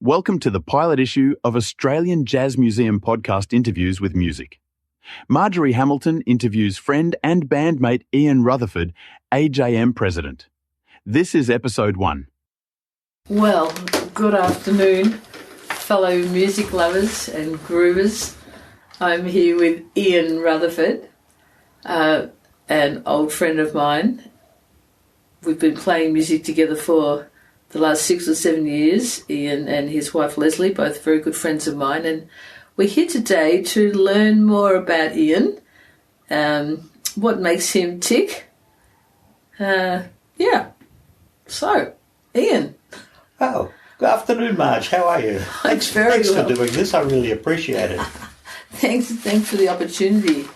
Welcome to the pilot issue of Australian Jazz Museum podcast Interviews with Music. Marj Hamilton interviews friend and bandmate Ian Rutherford, AJM President. This is episode 1. Well, good afternoon, fellow music lovers and groovers. I'm here with Ian Rutherford, an old friend of mine. We've been playing music together for the last 6 or 7 years. Ian and his wife Leslie, both very good friends of mine, and we're here today to learn more about Ian, what makes him tick. So, Ian. Oh, good afternoon, Marj. How are you? Thanks for doing this. I really appreciate it. Thanks for the opportunity.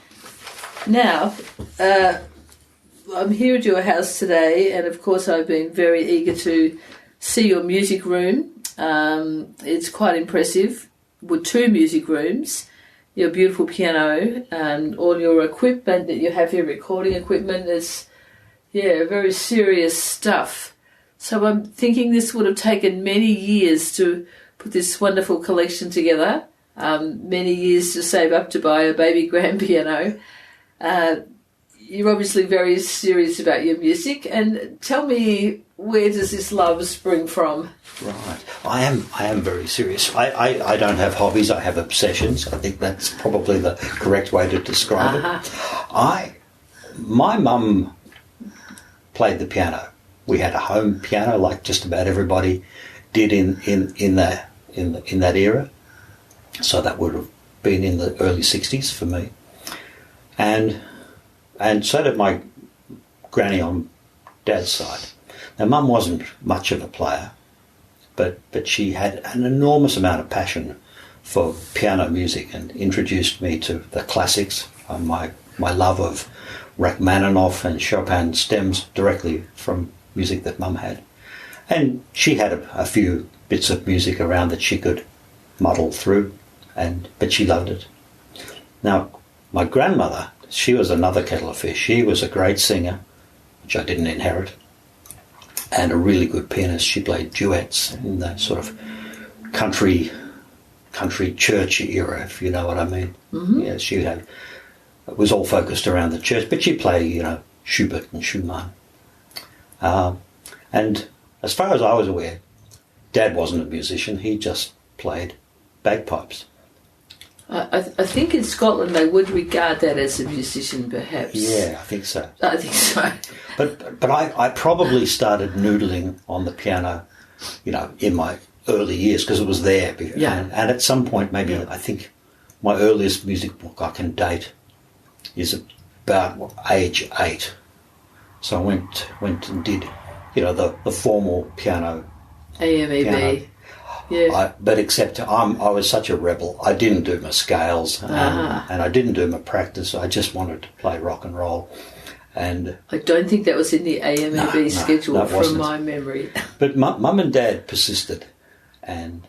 Now, I'm here at your house today, and of course I've been very eager to see your music room. It's quite impressive, with 2 music rooms, your beautiful piano, and all your equipment that you have here, recording equipment. It's, very serious stuff. So I'm thinking this would have taken many years to put this wonderful collection together, many years to save up to buy a baby grand piano. You're obviously very serious about your music, and tell me, where does this love spring from? Right. I am very serious. I don't have hobbies, I have obsessions. I think that's probably the correct way to describe it. My mum played the piano. We had a home piano like just about everybody did in that era. So that would have been in the early 60s for me. And so did my granny on Dad's side. Now, Mum wasn't much of a player, but she had an enormous amount of passion for piano music and introduced me to the classics. My love of Rachmaninoff and Chopin stems directly from music that Mum had. And she had a few bits of music around that she could muddle through, but she loved it. Now, my grandmother, she was another kettle of fish. She was a great singer, which I didn't inherit, and a really good pianist. She played duets in the sort of country church era, if you know what I mean. Mm-hmm. Yeah, it was all focused around the church, but she'd play, Schubert and Schumann. And as far as I was aware, Dad wasn't a musician. He just played bagpipes. I think in Scotland they would regard that as a musician, perhaps. Yeah, I think so. I think so. But I probably started noodling on the piano, in my early years because it was there. Yeah. And at some point, maybe I think my earliest music book I can date is about age 8. So I went and did, the formal piano. AMEB. Piano. Yeah. But except I was such a rebel. I didn't do my scales and I didn't do my practice. I just wanted to play rock and roll. And I don't think that was in the AMEB schedule from my memory. But Mum and Dad persisted, and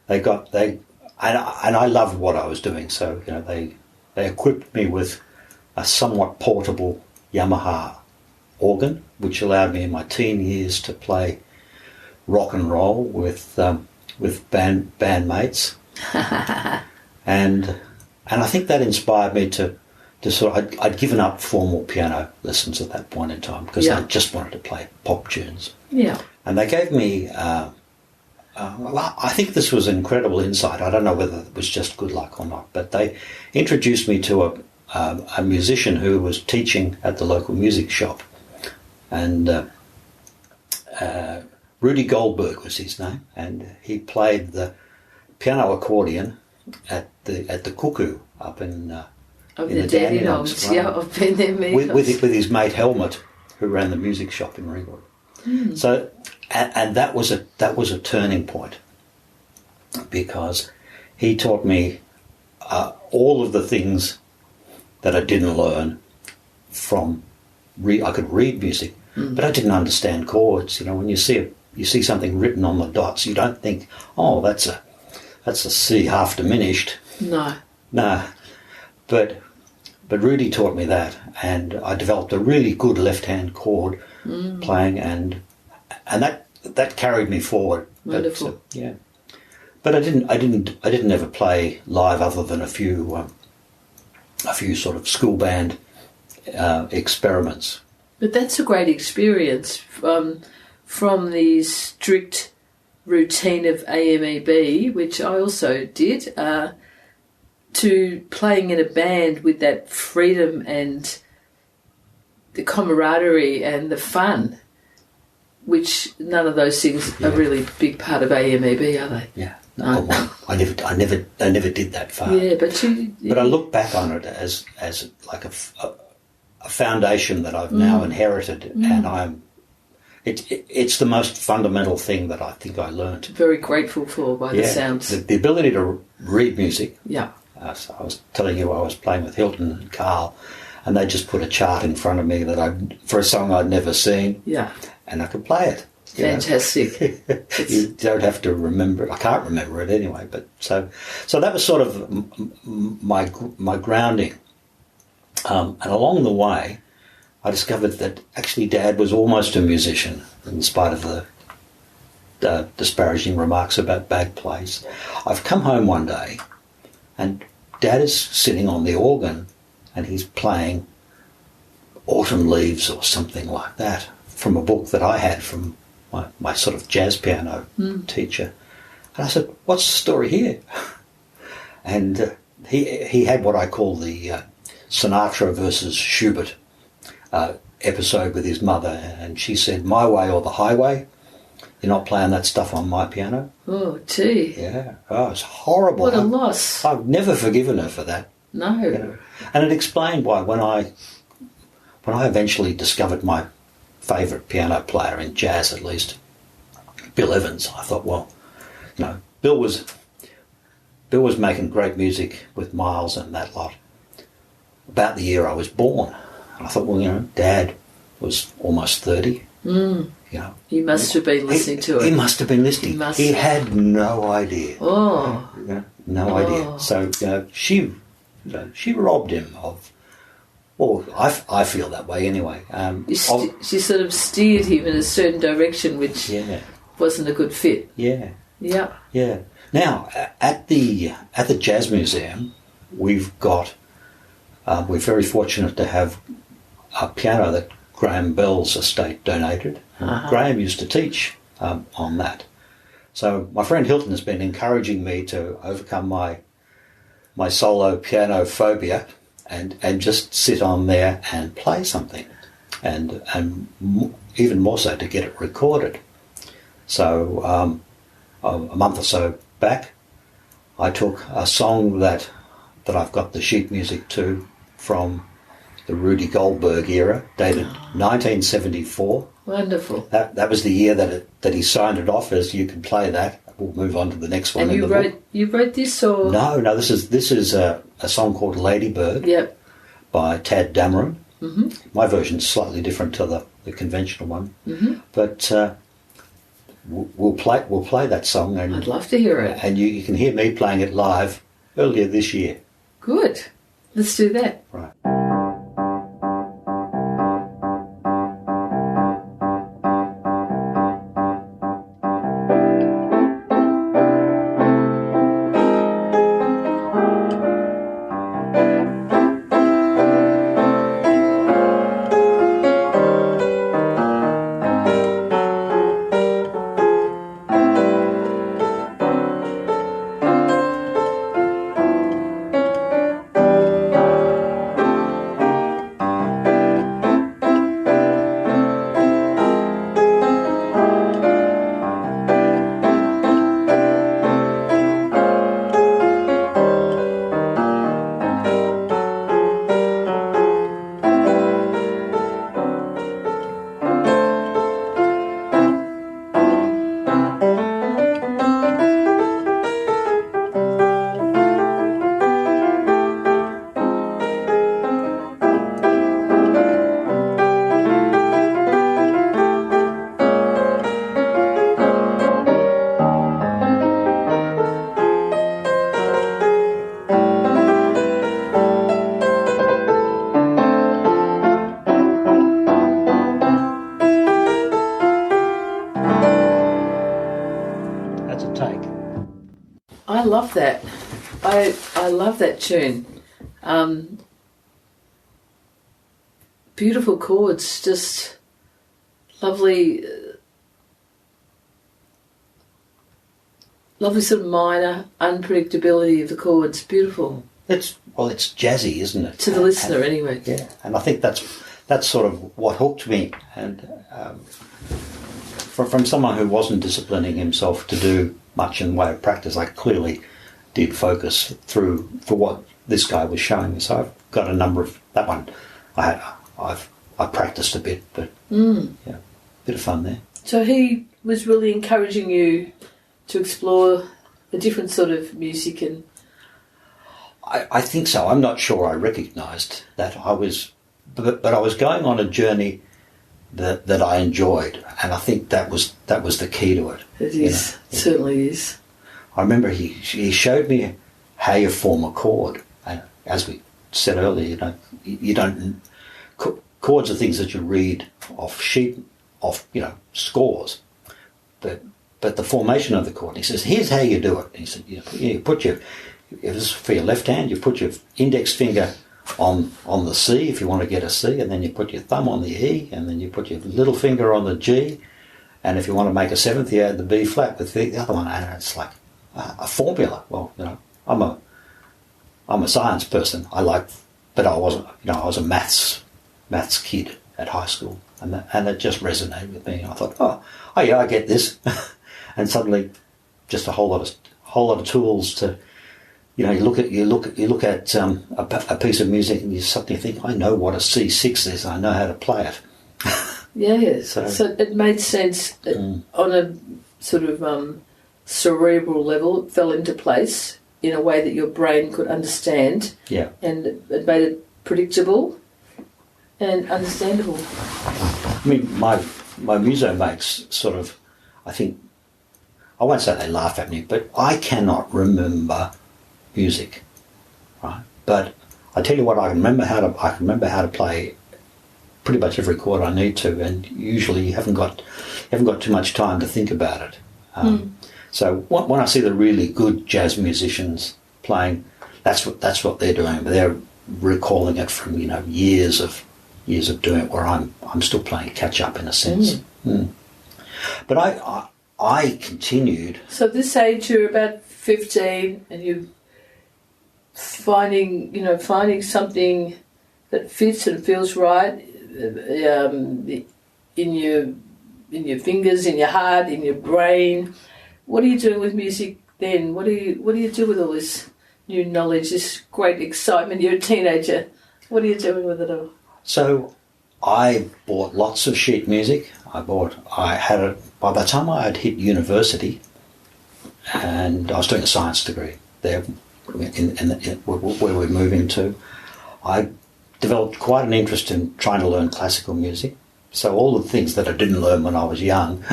and I loved what I was doing. So they equipped me with a somewhat portable Yamaha organ, which allowed me in my teen years to play rock and roll with bandmates, and I think that inspired me to sort of. I'd given up formal piano lessons at that point in time because I just wanted to play pop tunes. Yeah, and they gave me. I think this was incredible insight. I don't know whether it was just good luck or not, but they introduced me to a musician who was teaching at the local music shop, and. Rudy Goldberg was his name, and he played the piano accordion at the Cuckoo up in the Dandenongs. Yeah, I've been there many times. With his mate Helmut, who ran the music shop in Ringwood. Mm. So, and that was a turning point because he taught me all of the things that I didn't learn from. I could read music, but I didn't understand chords. When you see something written on the dots, you don't think, oh, that's a C half diminished. No. But Rudy taught me that, and I developed a really good left-hand chord playing, and that carried me forward. Wonderful. But, but I didn't ever play live other than a few sort of school band experiments. But that's a great experience from the strict routine of AMEB, which I also did, to playing in a band with that freedom and the camaraderie and the fun, which none of those things are really a big part of AMEB, are they? Yeah. No. I never did that far. Yeah, but But I look back on it as like a foundation that I've now inherited, and it's the most fundamental thing that I think I learnt. Very grateful for by the sounds. The ability to read music. Yeah. So I was telling you I was playing with Hilton and Carl, and they just put a chart in front of me for a song I'd never seen. Yeah. And I could play it. Fantastic. You don't have to remember it. I can't remember it anyway. But so that was sort of my grounding. And along the way, I discovered that actually Dad was almost a musician, in spite of the disparaging remarks about bag plays. I've come home one day, and Dad is sitting on the organ, and he's playing Autumn Leaves or something like that from a book that I had from my sort of jazz piano teacher. And I said, "What's the story here?" And he had what I call the Sinatra versus Schubert episode with his mother, and she said, "My way or the highway. You're not playing that stuff on my piano." Oh, gee. Yeah. Oh, it's horrible. What a loss. I've never forgiven her for that. No. You know? And it explained why when I eventually discovered my favourite piano player in jazz, at least, Bill Evans, I thought, well, Bill was making great music with Miles and that lot about the year I was born. And I thought, well, Dad was almost 30. He must have been listening to it. He must have been listening. He had no idea. Oh. No idea. So she robbed him of. Well, I feel that way anyway. She sort of steered him in a certain direction, which wasn't a good fit. Yeah. Yeah. Yeah. Now at the Jazz Museum, we're very fortunate to have a piano that Graham Bell's estate donated. Graham used to teach on that. So my friend Hilton has been encouraging me to overcome my solo piano phobia and just sit on there and play something, and even more so to get it recorded. So a month or so back, I took a song that I've got the sheet music to from the Rudy Goldberg era, dated 1974. Wonderful. That was the year that he signed it off as, you can play that. We'll move on to the next one. And you wrote this, or no? This is a song called Ladybird. Yep. By Tad Dameron. Mm-hmm. My version's slightly different to the conventional one. Mm-hmm. But we'll play that song. And I'd love to hear it. And you can hear me playing it live earlier this year. Good. Let's do that. Right. I love that. I love that tune. Beautiful chords, just lovely, lovely sort of minor unpredictability of the chords. Beautiful. It's jazzy, isn't it? To the listener, anyway. Yeah, and I think that's sort of what hooked me. And from someone who wasn't disciplining himself to do much in the way of practice, I clearly did focus for what this guy was showing me. So I've got a number of that one. I practiced a bit, but yeah, bit of fun there. So he was really encouraging you to explore a different sort of music, and I think so. I'm not sure I recognised that I was, but I was going on a journey that I enjoyed, and I think that was the key to it. It is, it certainly is. I remember he showed me how you form a chord, and as we said earlier, you don't chords are things that you read off sheet, scores, but the formation of the chord. He says, here's how you do it. He said, you put your, if this is for your left hand, you put your index finger on the C if you want to get a C, and then you put your thumb on the E, and then you put your little finger on the G, and if you want to make a seventh, you add the B flat with the other one, and it's like a formula. Well, I'm a science person. But I wasn't. I was a maths kid at high school, and it just resonated with me. I thought, oh yeah, I get this, and suddenly, just a whole lot of tools to. You look at a piece of music and you suddenly think, I know what a C6 is, I know how to play it. Yeah, so it made sense on a sort of cerebral level. It fell into place in a way that your brain could understand. Yeah. And it made it predictable and understandable. I mean, my muso mates sort of, I think, I won't say they laugh at me, but I cannot remember music, right? But I tell you what, I can remember how to play pretty much every chord I need to, and usually you haven't got too much time to think about it. So when I see the really good jazz musicians playing, that's what they're doing. But they're recalling it from years of doing it, where I'm still playing catch up in a sense. But I continued. So at this age, you're about 15, and you. Finding something that fits and feels right in your fingers, in your heart, in your brain. What are you doing with music then? What do you do with all this new knowledge, this great excitement? You're a teenager. What are you doing with it all? So I bought lots of sheet music. I had it by the time I had hit university, and I was doing a science degree there. Where we're moving to, I developed quite an interest in trying to learn classical music. So all the things that I didn't learn when I was young,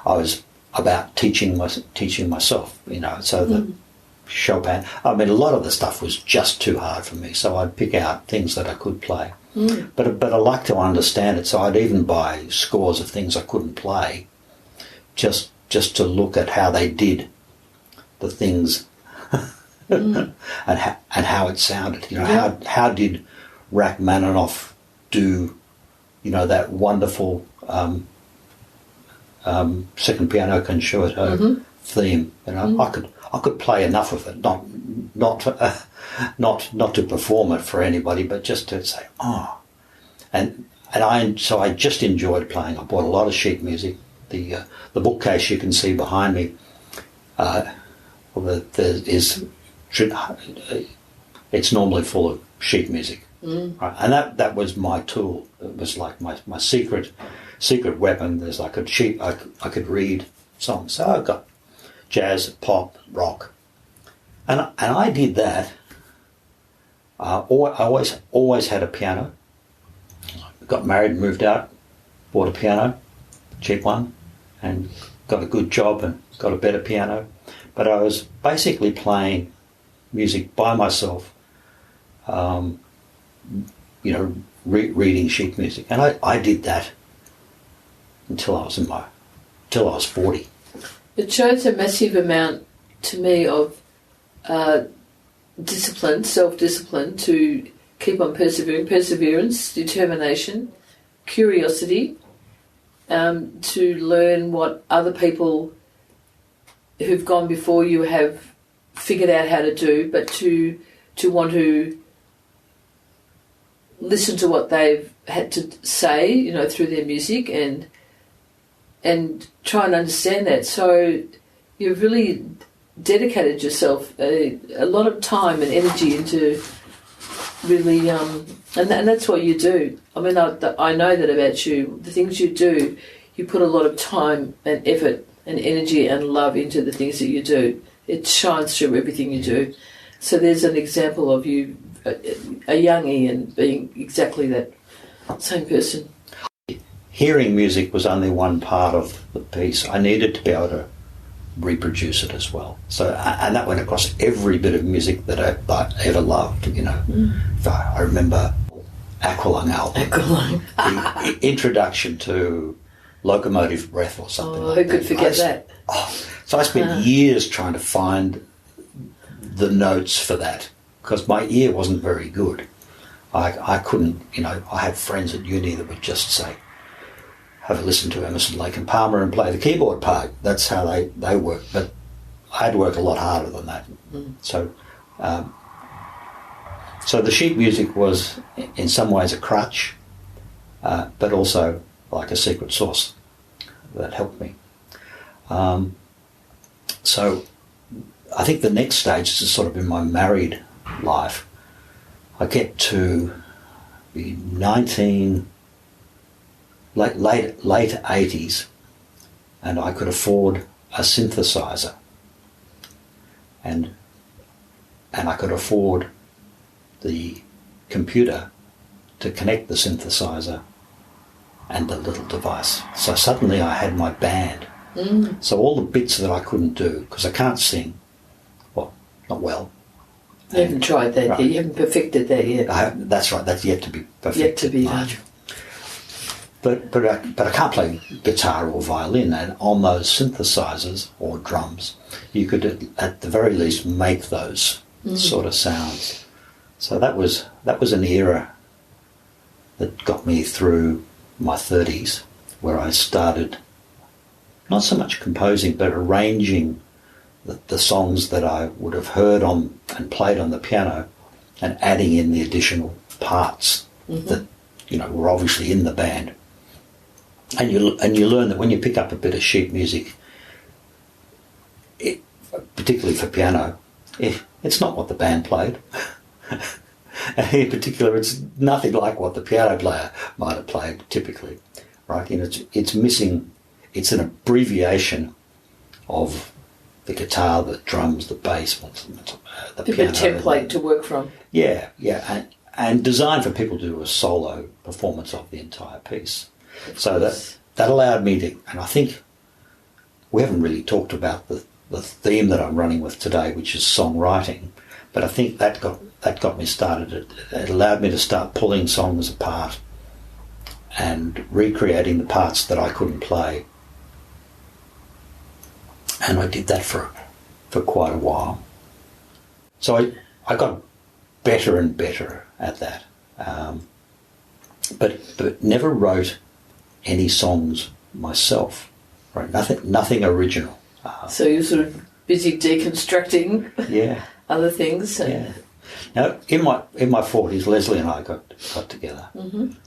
I was about teaching myself. So the Chopin. I mean, a lot of the stuff was just too hard for me. So I'd pick out things that I could play. But I like to understand it. So I'd even buy scores of things I couldn't play, just to look at how they did the things. and how it sounded. How did Rachmaninoff do that wonderful second piano concerto theme? I could play enough of it, not to perform it for anybody, but just to say and I just enjoyed playing. I bought a lot of sheet music. The bookcase you can see behind me it's normally full of sheet music, right? And that was my tool. It was like my secret weapon. There's like a sheet I could read songs. So I got jazz, pop, rock, and I did that. I always had a piano. Got married, moved out, bought a piano, cheap one, and got a good job and got a better piano. But I was basically playing music by myself, reading sheet music, and I did that until I was 40. It shows a massive amount to me of discipline, self-discipline, to keep on persevering, perseverance, determination, curiosity, to learn what other people who've gone before you have figured out how to do, but to want to listen to what they've had to say, you know, through their music, and try and understand that. So you've really dedicated yourself a lot of time and energy into really, and that's what you do. I mean, I know that about you. The things you do, you put a lot of time and effort and energy and love into the things that you do. It shines through everything you do. So there's an example of you, a young Ian, being exactly that same person. Hearing music was only one part of the piece. I needed to be able to reproduce it as well. So, and that went across every bit of music that I ever loved, you know. I remember Aqualung album. Aqualung. The introduction to Locomotive Breath or something like that. Who could forget that? So I spent years trying to find the notes for that because my ear wasn't very good. I couldn't, you know, I had friends at uni that would just say, have a listen to Emerson, Lake and Palmer and play the keyboard part. That's how they work. But I had to work a lot harder than that. So so the sheet music was in some ways a crutch, but also like a secret sauce that helped me. So I think the next stage is sort of in my married life. I get to be late 80s, and I could afford a synthesizer, and I could afford the computer to connect the synthesizer and the little device. So suddenly I had my band. So all the bits that I couldn't do, because I can't sing, well, not well. You haven't tried that yet. You haven't perfected that yet. That's right. That's yet to be perfected. Yet to be done. But I can't play guitar or violin, and on those synthesizers or drums, you could at the very least make those sort of sounds. So that was an era that got me through my 30s, where I started not so much composing, but arranging the songs that I would have heard on and played on the piano, and adding in the additional parts that, you know, were obviously in the band. And you learn that when you pick up a bit of sheet music, particularly for piano, it's not what the band played. In particular, it's nothing like what the piano player might have played typically, right? You know, it's missing. It's an abbreviation of the guitar, the drums, the bass, the piano. A template to work from. Yeah, and designed for people to do a solo performance of the entire piece. So that allowed me to, and I think we haven't really talked about the theme that I'm running with today, which is songwriting, but I think that got me started. It allowed me to start pulling songs apart and recreating the parts that I couldn't play. And I did that for quite a while. So I got better and better at that, but never wrote any songs myself. Right, nothing original. So you're sort of busy deconstructing other things. Yeah. Now, in my 40s, Leslie and I got together,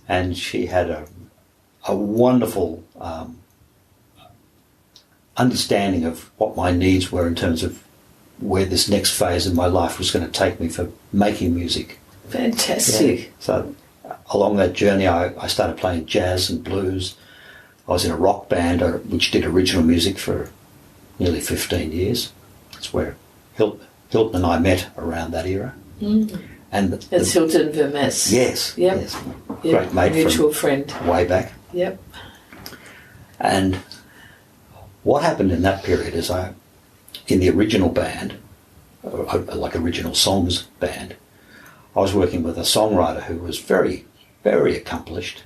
and she had a wonderful understanding of what my needs were in terms of where this next phase in my life was going to take me for making music. Fantastic. Yeah. So along that journey, I started playing jazz and blues. I was in a rock band which did original music for nearly 15 years. That's where Hilton and I met around that era. And it's Hilton Vermes. Yes. Yep. Yes. Great mate. Mutual friend. Way back. Yep. And what happened in that period is in the original band, like original songs band, I was working with a songwriter who was very, very accomplished.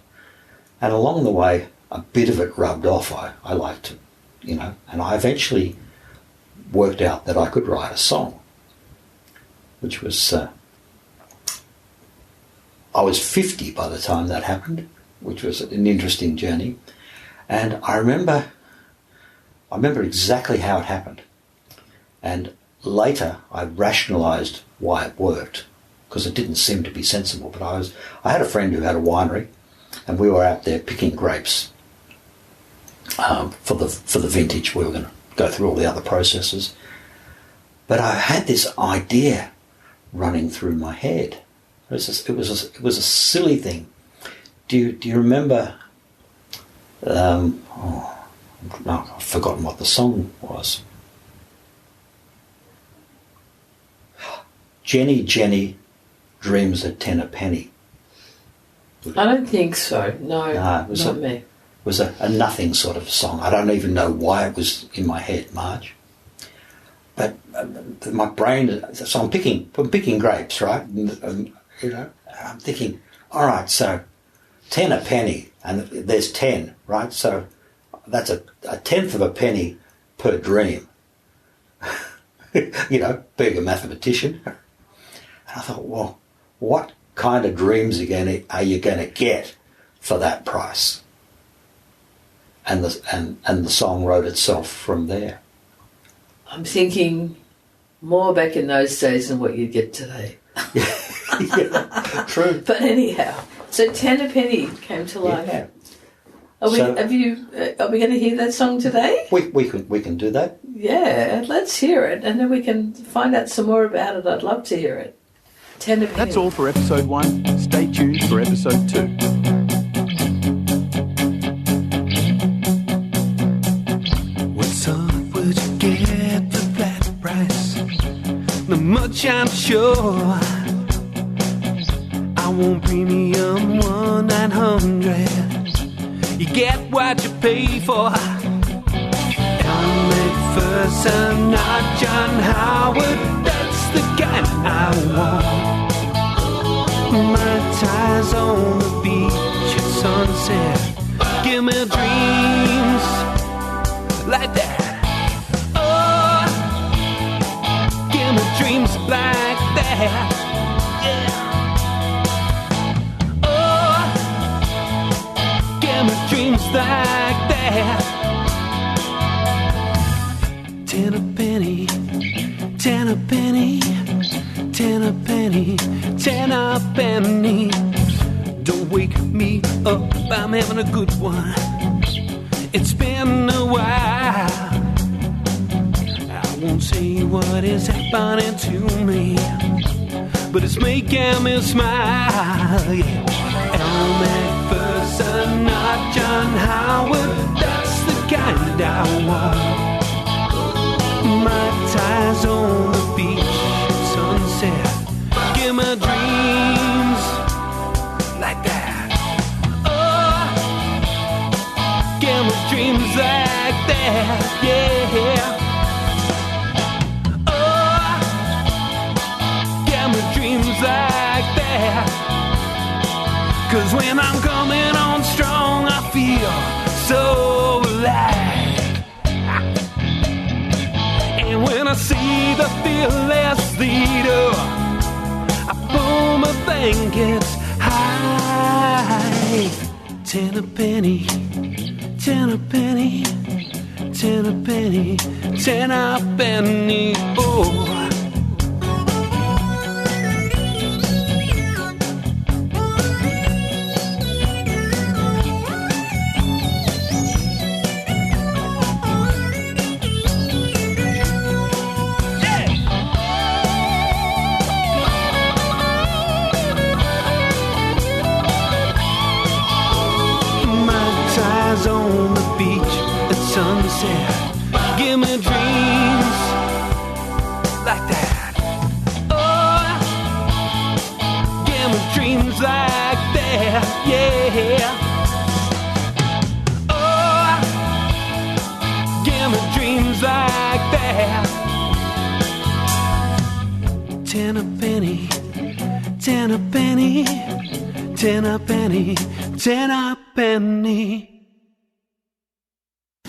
And along the way, a bit of it rubbed off. I liked it, you know, and I eventually worked out that I could write a song, which was, I was 50 by the time that happened, which was an interesting journey. And I remember exactly how it happened. And later I rationalised why it worked, because it didn't seem to be sensible. But I had a friend who had a winery, and we were out there picking grapes for the vintage. We were going to go through all the other processes. But I had this idea running through my head. It was a silly thing. Do you remember? I've forgotten what the song was. Jenny, Jenny, dreams a ten a penny. I don't think so. No, it was not me. It was a nothing sort of song. I don't even know why it was in my head, Marj. But my brain. So I'm picking grapes, right? And, I'm thinking, all right, so 10 a penny, and there's 10, right? So that's a tenth of a penny per dream. Being a mathematician. And I thought, well, what kind of dreams are you going to get for that price? And the song wrote itself from there. I'm thinking more back in those days than what you get today. Yeah, true. But anyhow, so 10 a penny came to life. Yeah. Are we going to hear that song today? We can do that. Yeah, let's hear it, and then we can find out some more about it. I'd love to hear it. 10 a penny. That's all for episode 1. Stay tuned for episode 2. What's up would you get for that price? Not much, I'm sure. I want premium 1-900. You get what you pay for. Elm McPherson, not John Howard. That's the kind I want. My ties on the beach at sunset. Give me dreams like that. Oh, give me dreams like that. Dreams like that. 10 a penny, 10 a penny, 10 a penny, 10 a penny. Don't wake me up, I'm having a good one. It's been a while. I won't say what is happening to me, but it's making me smile. Yeah. Elm McPherson, not John Howard. That's the kind I want. My ties on the beach at sunset. Give me dreams like that. Oh, give me dreams like that. Yeah. Oh, give me dreams like that. 'Cause when I'm coming on strong, I feel so alive. And when I see the fearless leader, I pull my blankets high. 10 a penny, 10 a penny, 10 a penny, 10 a penny, oh. On the beach at sunset. Give me dreams like that. Oh, give me dreams like that. Yeah. Oh, give me dreams like that. 10 a penny, 10 a penny, 10 a penny, 10 a penny.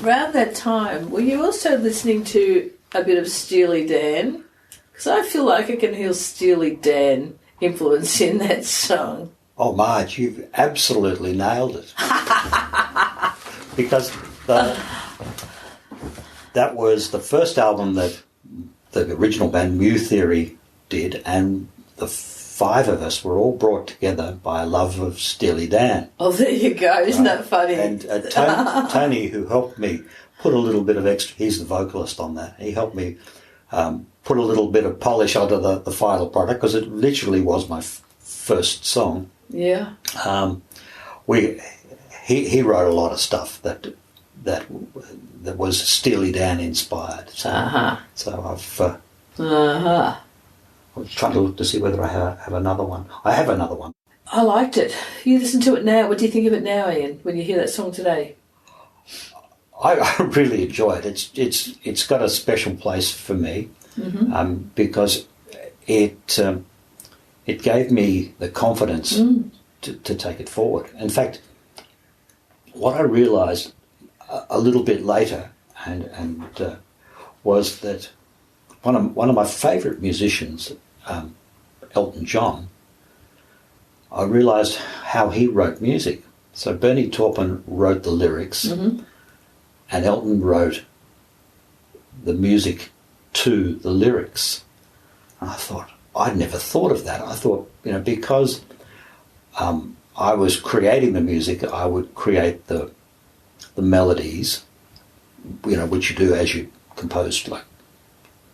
Around that time, were you also listening to a bit of Steely Dan? Because I feel like I can hear Steely Dan influence in that song. Oh, Marj, you've absolutely nailed it. Because that was the first album that the original band Mu Theory did, and the five of us were all brought together by a love of Steely Dan. Oh, there you go. Isn't that funny? And Tony, who helped me put a little bit of extra, he's the vocalist on that, he helped me put a little bit of polish onto the final product, because it literally was my first song. Yeah. He wrote a lot of stuff that was Steely Dan inspired. So I was trying to look to see whether I have another one. I have another one. I liked it. You listen to it now. What do you think of it now, Ian, when you hear that song today? I really enjoy it. It's got a special place for me, because it gave me the confidence to take it forward. In fact, what I realised a little bit later, and was that one of my favourite musicians, Elton John, I realised how he wrote music. So Bernie Taupin wrote the lyrics, and Elton wrote the music to the lyrics. And I thought, I'd never thought of that. I thought, because I was creating the music, I would create the melodies, which you do as you compose, like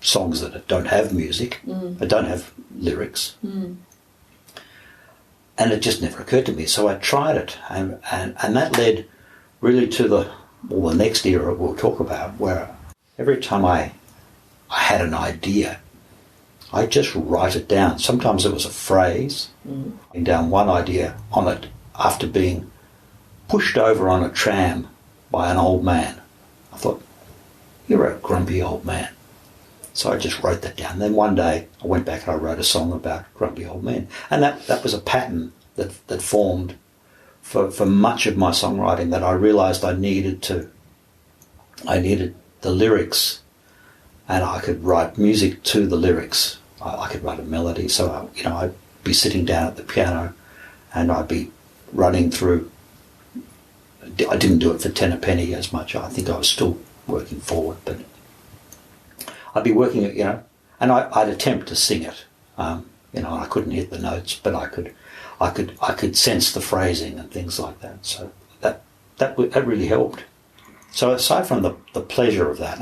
songs that don't have music, that don't have lyrics. And it just never occurred to me. So I tried it, and that led really to the next era we'll talk about, where every time I had an idea, I just write it down. Sometimes it was a phrase, writing down one idea on it after being pushed over on a tram by an old man. I thought, you're a grumpy old man. So I just wrote that down. Then one day I went back and I wrote a song about grumpy old men. And that was a pattern that formed for much of my songwriting, that I realised I needed the lyrics, and I could write music to the lyrics. I could write a melody. So, I'd be sitting down at the piano and I'd be running through. I didn't do it for ten a penny as much. I think I was still working forward, but I'd be working it, and I'd attempt to sing it. I couldn't hit the notes, but I could sense the phrasing and things like that. So that really helped. So aside from the pleasure of that,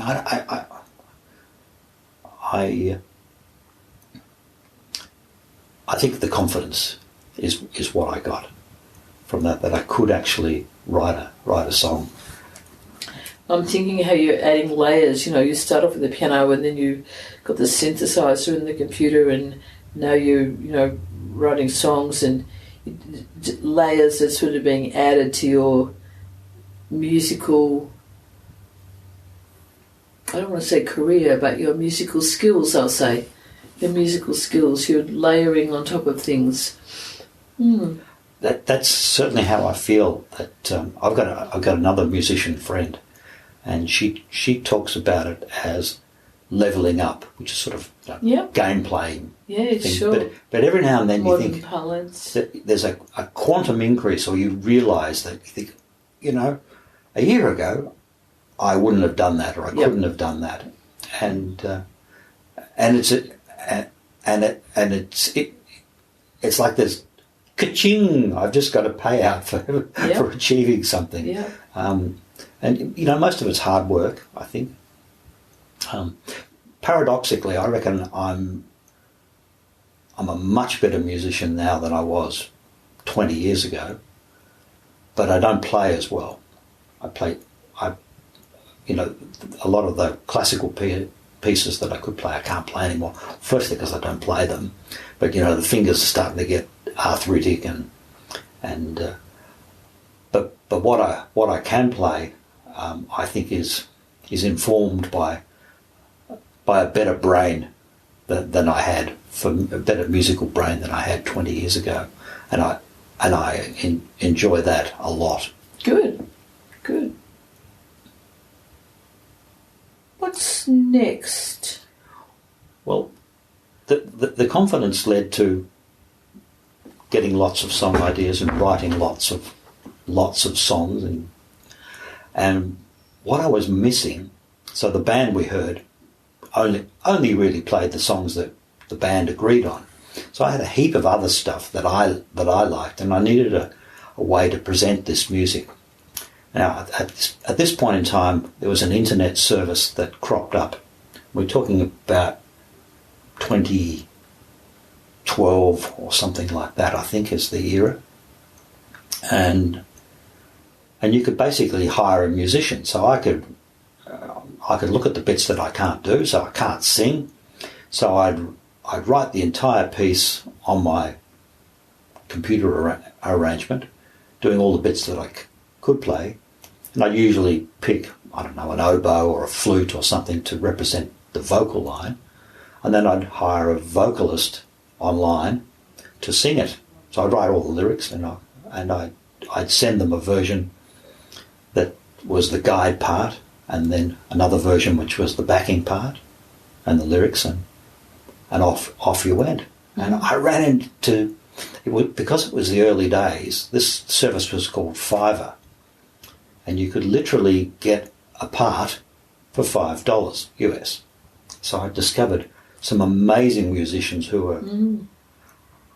I think the confidence is what I got from that I could actually write a song. I'm thinking how you're adding layers. You start off with the piano, and then you got the synthesizer and the computer, and now you're writing songs, and layers are sort of being added to your musical, I don't want to say career, but your musical skills, I'll say. Your musical skills, you're layering on top of things. That's certainly how I feel. That I've got another musician friend, and she talks about it as leveling up, which is sort of game playing. Yeah, thing. sure. But every now and then Modern you think parlance. that there's a quantum increase, or you realise that you think, a year ago I wouldn't have done that, or I couldn't have done that, and it's like this ka-ching, I've just got a payout for achieving something. Yeah. And most of it's hard work, I think. Paradoxically, I reckon I'm a much better musician now than I was 20 years ago, but I don't play as well. A lot of the classical pieces that I could play, I can't play anymore. Firstly, because I don't play them, but the fingers are starting to get arthritic, but what I can play, I think is informed by a better brain than I had, a better musical brain than I had 20 years ago, and I enjoy that a lot. Good. What's next? Well, the confidence led to getting lots of song ideas and writing lots of songs, and what I was missing. So the band we heard only really played the songs that the band agreed on. So I had a heap of other stuff that I liked, and I needed a way to present this music. Now, at this point in time, there was an internet service that cropped up. We're talking about 2012 or something like that, I think, is the era. And you could basically hire a musician. So I could look at the bits that I can't do. So I can't sing. So I'd write the entire piece on my computer arrangement, doing all the bits that I could play. And I'd usually pick, I don't know, an oboe or a flute or something to represent the vocal line. And then I'd hire a vocalist online to sing it. So I'd write all the lyrics, and I'd send them a version that was the guide part, and then another version which was the backing part and the lyrics, and off you went. And I ran into, because it was the early days, this service was called Fiverr, and you could literally get a part for $5 US. So I discovered some amazing musicians who were,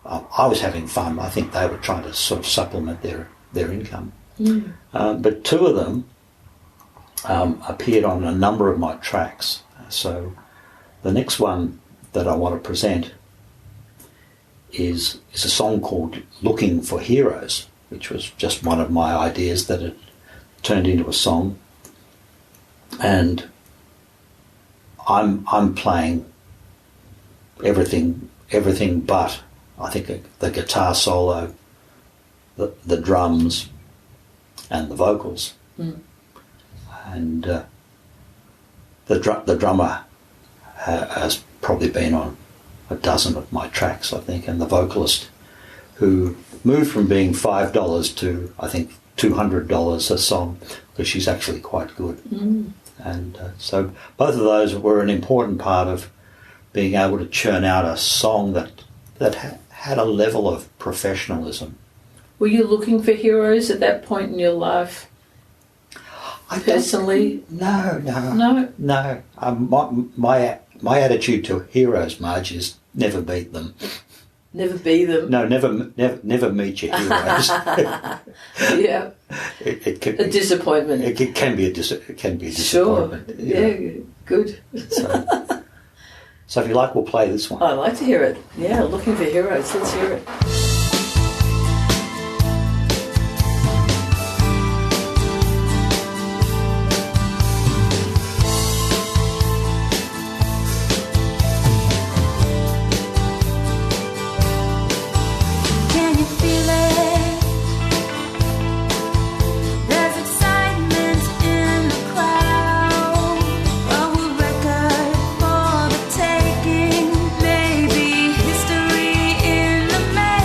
I was having fun. I think they were trying to sort of supplement their income. But two of them appeared on a number of my tracks. So the next one that I want to present is a song called Looking for Heroes, which was just one of my ideas that had turned into a song. And I'm playing everything but, I think, the guitar solo, the drums, and the vocals. And the drummer has probably been on a dozen of my tracks, I think, and the vocalist, who moved from being $5 to, I think, $200 a song, because she's actually quite good. And so both of those were an important part of being able to churn out a song that had a level of professionalism. Were you looking for heroes at that point in your life? Personally? No. My attitude to heroes, Marj, is never beat them. Never be them. No, never meet your heroes. Yeah. It can a disappointment. It can be a disappointment. Sure. Yeah, good. So if you like, we'll play this one. I'd like to hear it. Yeah, Looking for Heroes. Let's hear it. Maybe history in the making.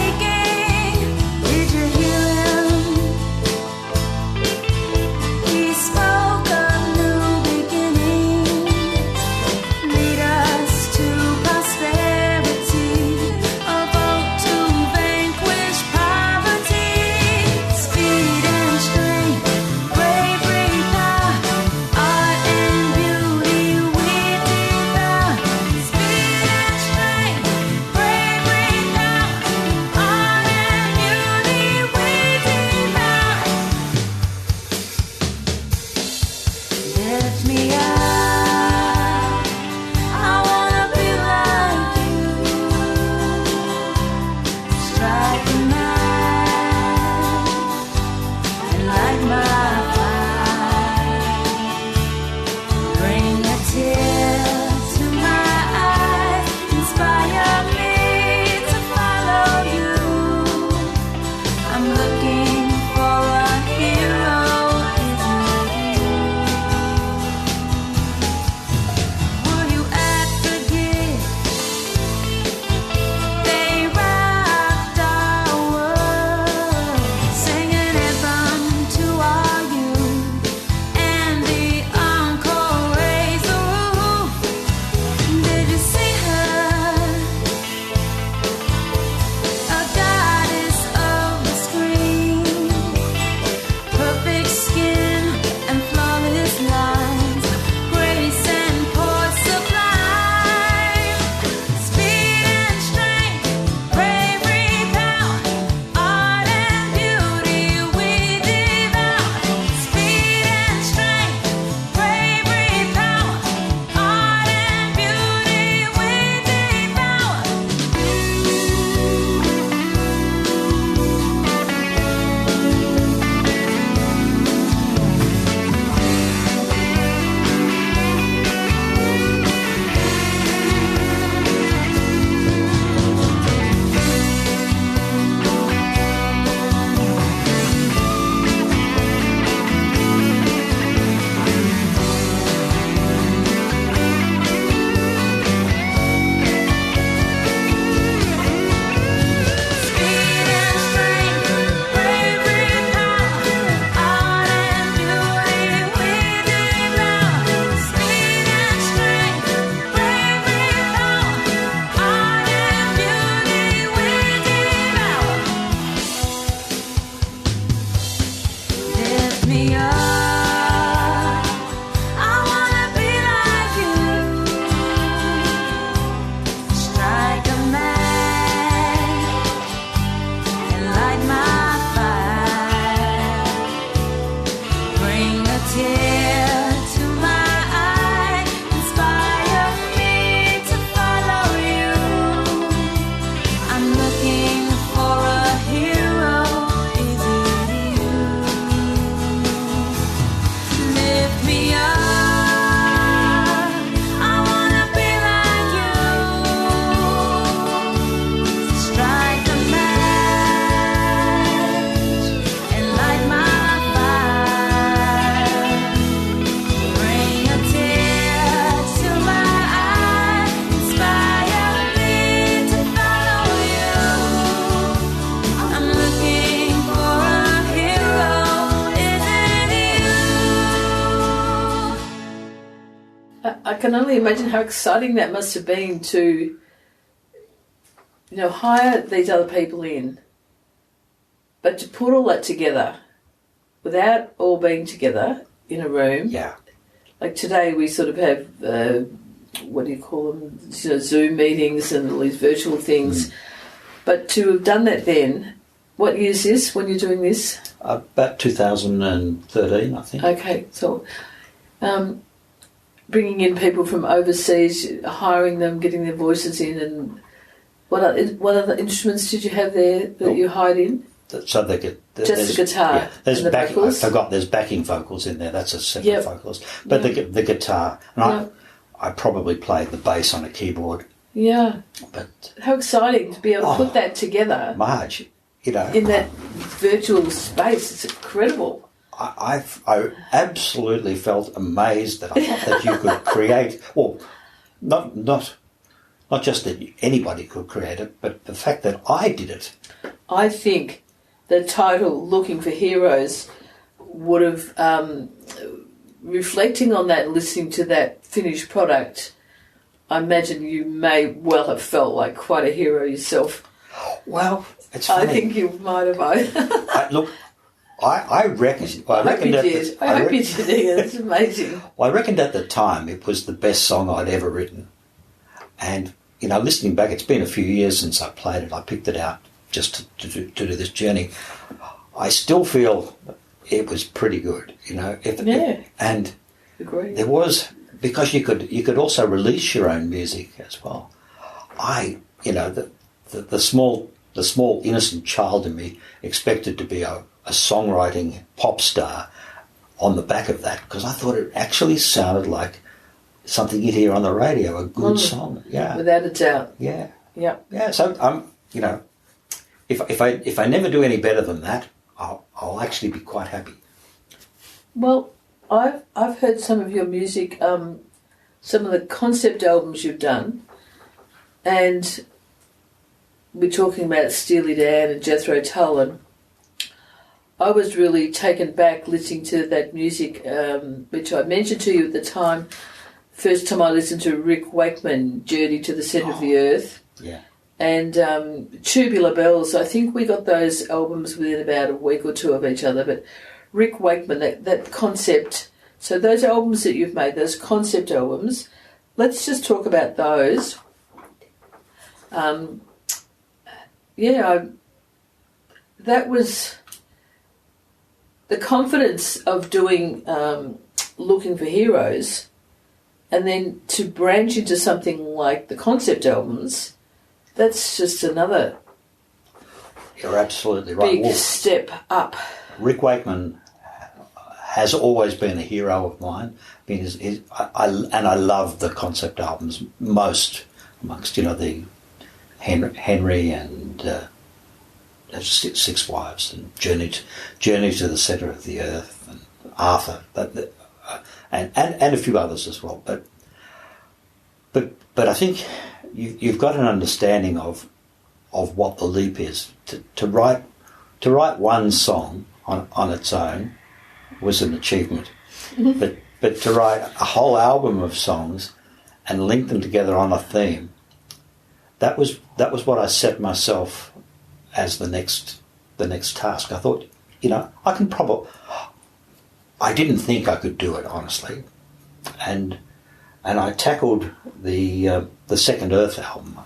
can only imagine how exciting that must have been to, hire these other people in, but to put all that together without all being together in a room. Yeah. Like today we sort of have, what do you call them, Zoom meetings and all these virtual things. But to have done that then, what year is this when you're doing this? About 2013, I think. Okay, so bringing in people from overseas, hiring them, getting their voices in, and what other instruments did you have there that you hired in? So they get just the guitar. Yeah, there's and the backing. vocals? I forgot. There's backing vocals in there. That's a separate vocalist. But the guitar, and I probably played the bass on a keyboard. Yeah. But how exciting to be able to put that together, Marj. In that virtual space. It's incredible. I absolutely felt amazed that I thought that you could create. Well, not just that anybody could create it, but the fact that I did it. I think the title "Looking for Heroes" would have, reflecting on that, listening to that finished product, I imagine you may well have felt like quite a hero yourself. Well, it's funny. I think you might have. I reckon. Well, I hope you did. I hope you did. It's amazing. Well, I reckoned at the time it was the best song I'd ever written, and listening back, it's been a few years since I played it. I picked it out just to do this journey. I still feel it was pretty good, and agreed. There was, because you could also release your own music as well. The small innocent child in me expected to be a songwriting pop star on the back of that, because I thought it actually sounded like something you'd hear on the radio, a good song. Yeah, without a doubt. Yeah, yeah. So if I never do any better than that, I'll actually be quite happy. Well, I've heard some of your music, some of the concept albums you've done, and we're talking about Steely Dan and Jethro Tull, and I was really taken back listening to that music, which I mentioned to you at the time. First time I listened to Rick Wakeman, Journey to the Centre of the Earth. Yeah. And Tubular Bells. I think we got those albums within about a week or two of each other. But Rick Wakeman, that concept. So those albums that you've made, those concept albums, let's just talk about those. That was the confidence of doing Looking for Heroes, and then to branch into something like the concept albums. That's just another. You're absolutely right. Big step up. Rick Wakeman has always been a hero of mine. I love the concept albums most amongst the Henry and Six Wives and Journey to the Centre of the Earth and Arthur, and a few others as well. But I think you've got an understanding of what the leap is. To write one song on its own was an achievement, but to write a whole album of songs and link them together on a theme, that was what I set myself as the next task. I thought, I can probably. I didn't think I could do it, honestly, and I tackled the Second Earth album,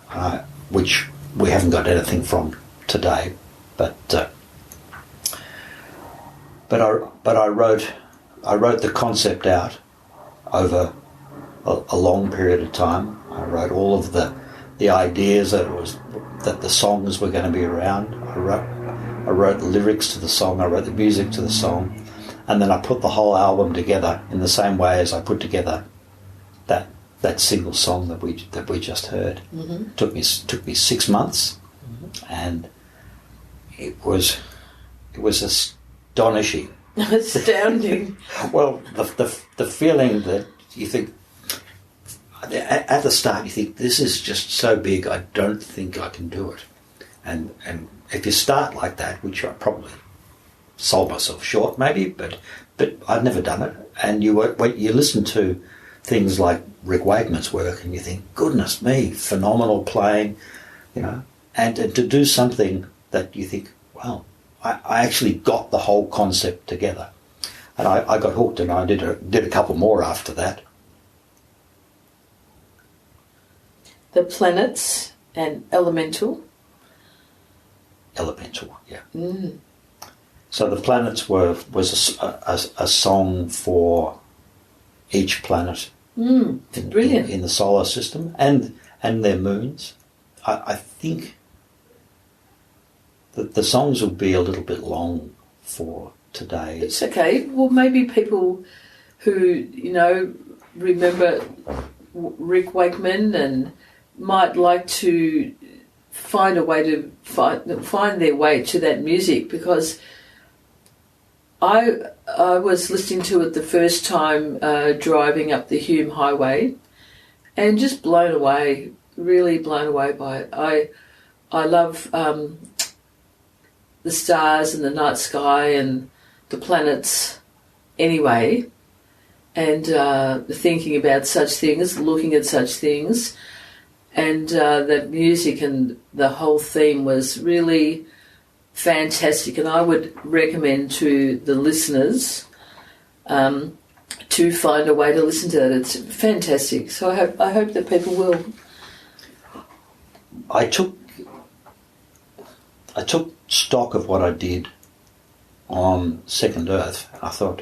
which we haven't got anything from today, but I wrote the concept out over a long period of time. I wrote all of the ideas that the songs were going to be around. I wrote the lyrics to the song. I wrote the music to the song, and then I put the whole album together in the same way as I put together that single song that we just heard. Mm-hmm. Took me 6 months, and it was astonishing. Astounding. Well, the feeling that you think at the start, you think this is just so big, I don't think I can do it, and if you start like that, which I probably sold myself short, maybe, but I'd never done it, and you listen to things like Rick Wakeman's work, and you think, goodness me, phenomenal playing, and to do something that you think, wow, I actually got the whole concept together. And I got hooked, and I did a couple more after that. The Planets and Elemental. Elemental, yeah. Mm. So the planets was a song for each planet Brilliant. in the solar system and their moons. I think that the songs will be a little bit long for today. It's okay. Well, maybe people who, remember Rick Wakeman and might like to find a way to find their way to that music, because I was listening to it the first time driving up the Hume Highway, and just blown away, really blown away by it. I love the stars and the night sky and the planets anyway, and thinking about such things, looking at such things, and the music and the whole theme was really fantastic, and I would recommend to the listeners to find a way to listen to it. It's fantastic. So I hope that people will. I took stock of what I did on Second Earth. I thought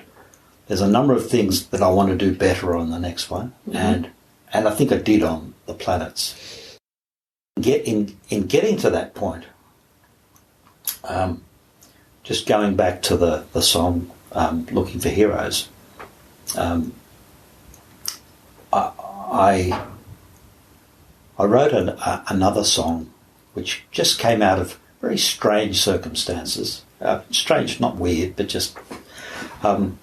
there's a number of things that I want to do better on the next one, and I think I did on the planets. In getting to that point, just going back to the song "Looking for Heroes," I wrote another song which just came out of very strange circumstances. Strange, not weird, but just Leslie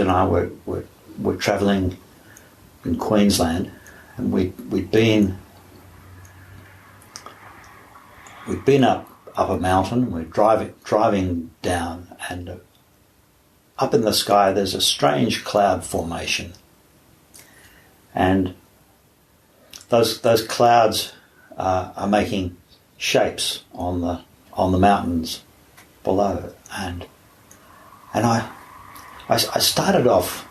and I were travelling in Queensland, and we'd been up a mountain. We're driving down, and up in the sky there's a strange cloud formation, and those clouds are making shapes on the mountains below, and I started off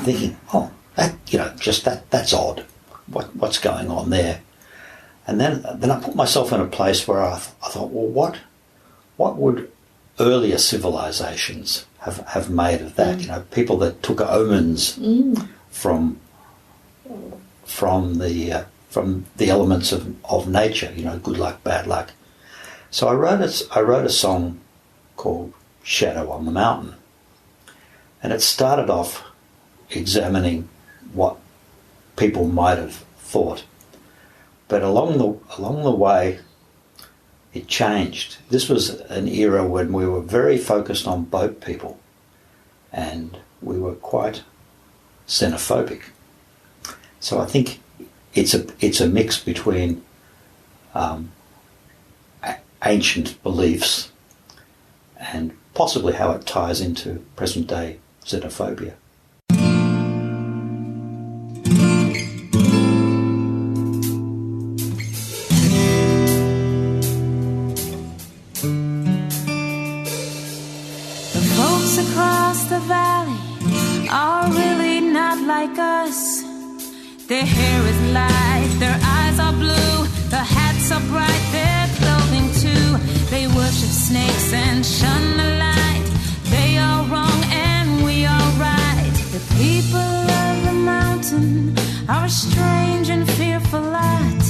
thinking, oh, that's odd. What's going on there? And then I put myself in a place where I thought, well, what would earlier civilizations have made of that? People that took omens from the elements of nature, good luck, bad luck. So I wrote a song called "Shadow on the Mountain," and it started off examining what people might have thought, but along the way it changed. This was an era when we were very focused on boat people, and we were quite xenophobic. So I think it's a mix between ancient beliefs and possibly how it ties into present day xenophobia. The folks across the valley are really not like us. Their hair is light, their eyes are blue, their hats are bright, their clothing too. They worship snakes and shun the light. They are wrong and we are right. The people of the mountain are a strange and fearful lot.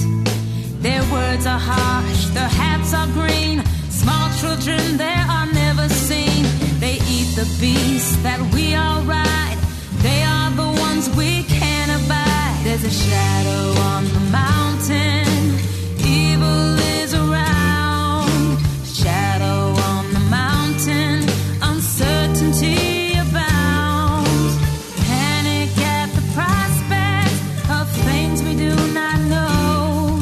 Their words are harsh, their hats are green. Small children there are never seen. They eat the beast that we all ride. They are the ones we can't abide. There's a shadow on the mountain. Evil is around. Shadow on the mountain. Uncertainty abounds. Panic at the prospect of things we do not know.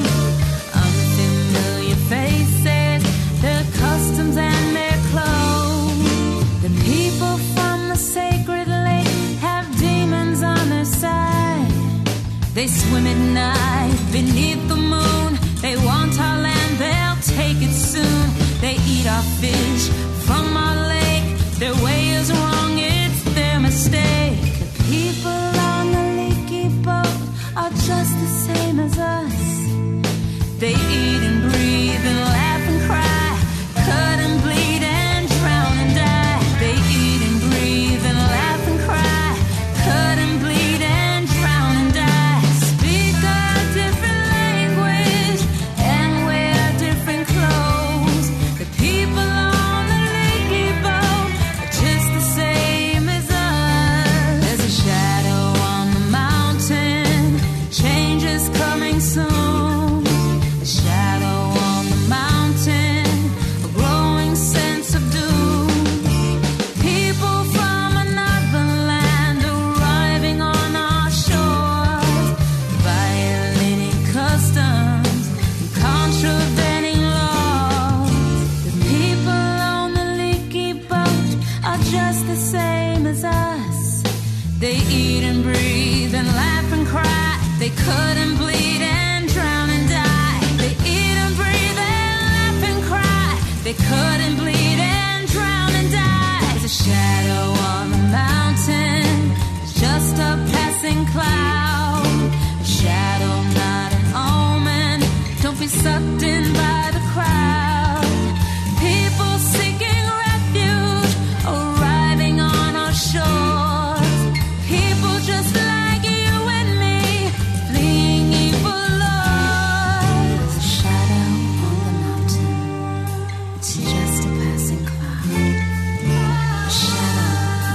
Unfamiliar faces, their customs and their clothes. The people from the sacred lake have demons coming soon. A shadow on the mountain, a growing sense of doom. People from another land arriving on our shores, violating customs and contravening laws. The people on the leaky boat are just the same as us. They eat and breathe and laugh and cry. They cut and bleed and drown and die. They eat and breathe and laugh and cry. They cut and bleed and drown and die. There's a shadow on the mountain, it's just a passing cloud. A shadow, not an omen. Don't be sucked in by the crowd. People seeking refuge, arriving on our shores. People just like you and me, fleeing evil laws. A shadow on the mountain, it's just a passing cloud. A shadow,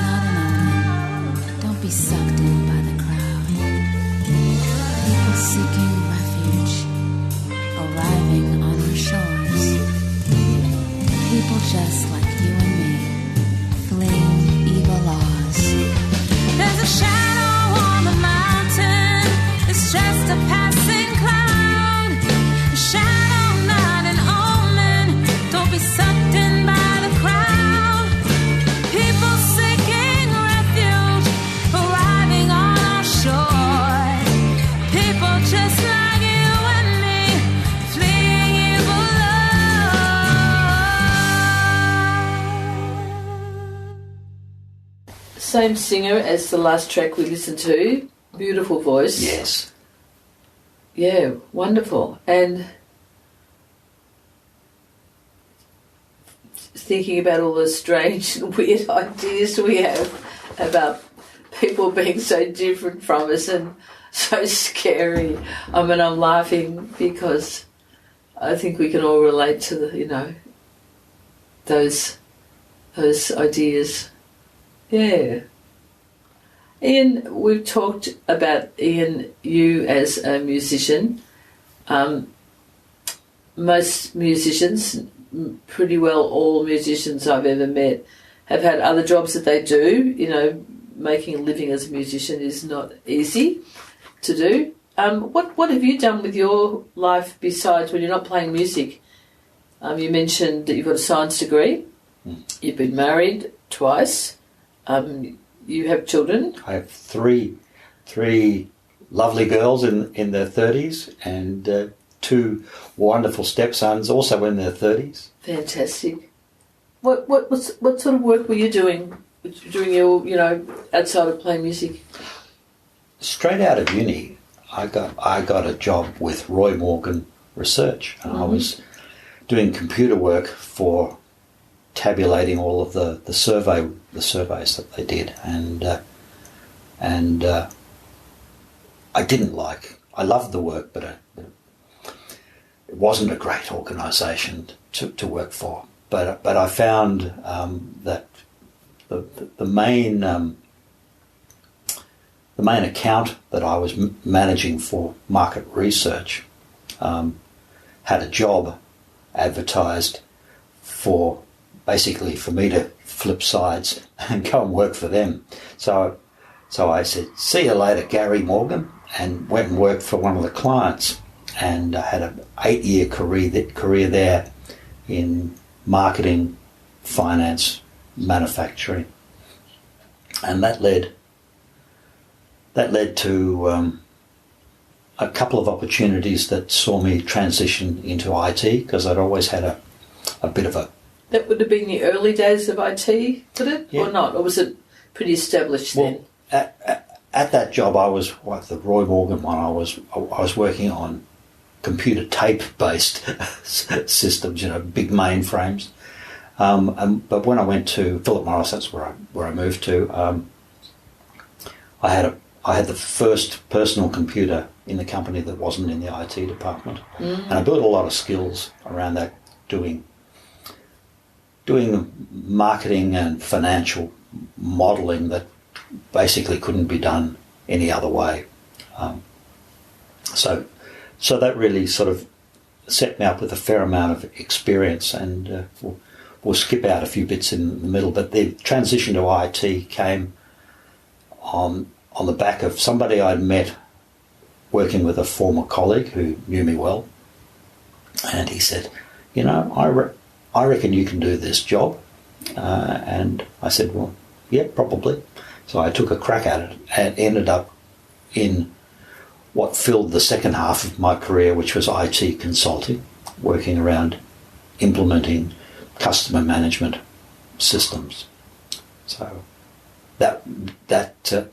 not an omen. Don't be sucked in by the crowd. People seeking refuge, arriving on our shores. People just like you and me, fleeing evil laws. There's a shadow on the mountain, it's just a passing cloud. A shadow, not an omen. Don't be sucked in by the crowd. People seeking refuge, arriving on our shore. People just like you and me, fleeing evil laws. Same singer as the last track we listened to. Beautiful voice. Yes. Yeah, wonderful. And thinking about all the strange and weird ideas we have about people being so different from us and so scary. I mean, I'm laughing because I think we can all relate to the, those ideas. Yeah. Ian, we've talked about, Ian, you as a musician. Most musicians, pretty well all musicians I've ever met, have had other jobs that they do. Making a living as a musician is not easy to do. What have you done with your life besides when you're not playing music? You mentioned that you've got a science degree. You've been married twice. You have children. I have three lovely girls in their 30s and two wonderful stepsons also in their 30s. Fantastic. What sort of work were you doing during your outside of playing music? Straight out of uni, I got a job with Roy Morgan Research, and I was doing computer work for tabulating all of the surveys that they did, and I loved the work, but it wasn't a great organisation to work for. But I found that the main account that I was managing for market research had a job advertised for me to flip sides and go and work for them. So I said, "See you later, Gary Morgan," and went and worked for one of the clients, and I had an 8-year career there in marketing, finance, manufacturing, and that led to a couple of opportunities that saw me transition into IT, because I'd always had a bit of a... That would have been the early days of IT, would it? Yeah. Or not? Or was it pretty established then? At that job, the Roy Morgan one, I was working on computer tape-based systems, big mainframes. But when I went to Philip Morris, that's where I moved to. I had the first personal computer in the company that wasn't in the IT department, and I built a lot of skills around that, doing marketing and financial modelling that basically couldn't be done any other way. So so that really sort of set me up with a fair amount of experience, and we'll skip out a few bits in the middle, but the transition to IT came on the back of somebody I'd met working with a former colleague who knew me well, and he said, you know, I reckon you can do this job. And I said, well, yeah, probably. So I took a crack at it and ended up in what filled the second half of my career, which was IT consulting, working around implementing customer management systems. So that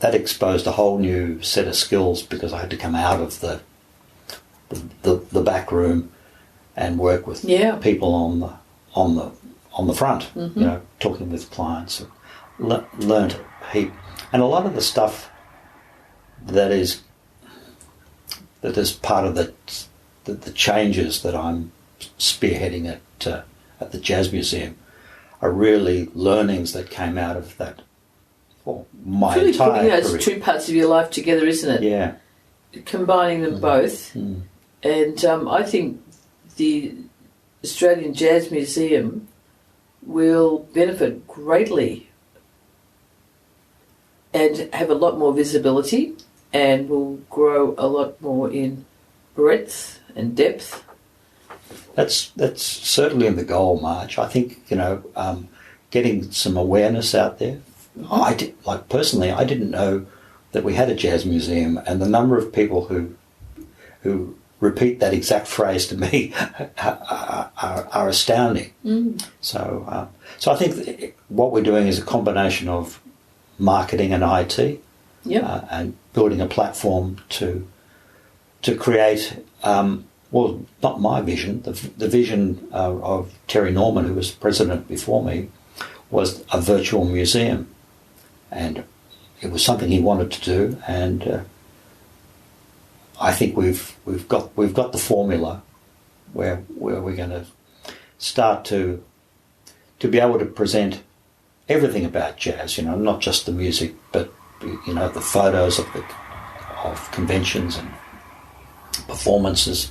exposed a whole new set of skills, because I had to come out of the back room and work with people on the front, you know, talking with clients. Learned a heap, and a lot of the stuff that is part of the changes that I'm spearheading at the Jazz Museum are really learnings that came out of that. Well, my really entire putting those career. two parts of your life together, isn't it? Yeah. Combining them both. And I think the Australian Jazz Museum will benefit greatly and have a lot more visibility, and will grow a lot more in breadth and depth. That's certainly in the goal, Marj. I think, you know, getting some awareness out there. Personally, I didn't know that we had a jazz museum, and the number of people who repeat that exact phrase to me are astounding. So I think what we're doing is a combination of marketing and IT, and building a platform to create. Well, not my vision. The vision of Terry Norman, who was president before me, was a virtual museum, and it was something he wanted to do. And I think we've got the formula where we're going to start to be able to present everything about jazz. You know, not just the music, but you know, the photos of conventions and performances.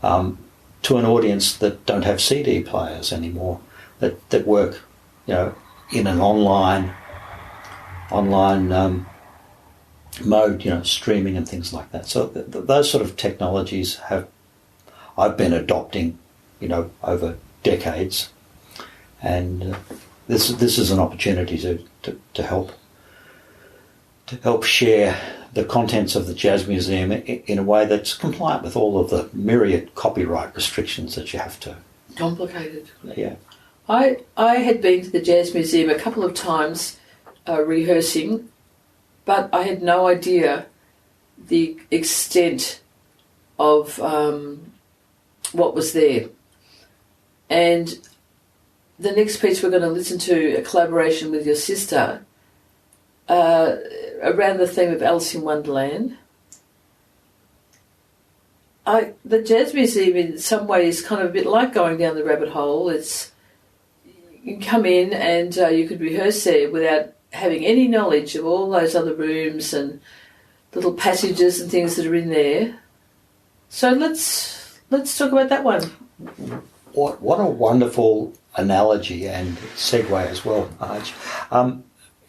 To an audience that don't have CD players anymore, that work, you know, in an online mode, you know, streaming and things like that. So those sort of technologies I've been adopting, you know, over decades, and this is an opportunity to help share the contents of the Jazz Museum in a way that's compliant with all of the myriad copyright restrictions that you have to. Complicated. Yeah. I had been to the Jazz Museum a couple of times rehearsing, but I had no idea the extent of what was there. And the next piece we're going to listen to, a collaboration with your sister, around the theme of Alice in Wonderland. The Jazz Museum in some ways is kind of a bit like going down the rabbit hole. You can come in and you could rehearse there without having any knowledge of all those other rooms and little passages and things that are in there. So let's talk about that one. What a wonderful analogy and segue as well, Marj.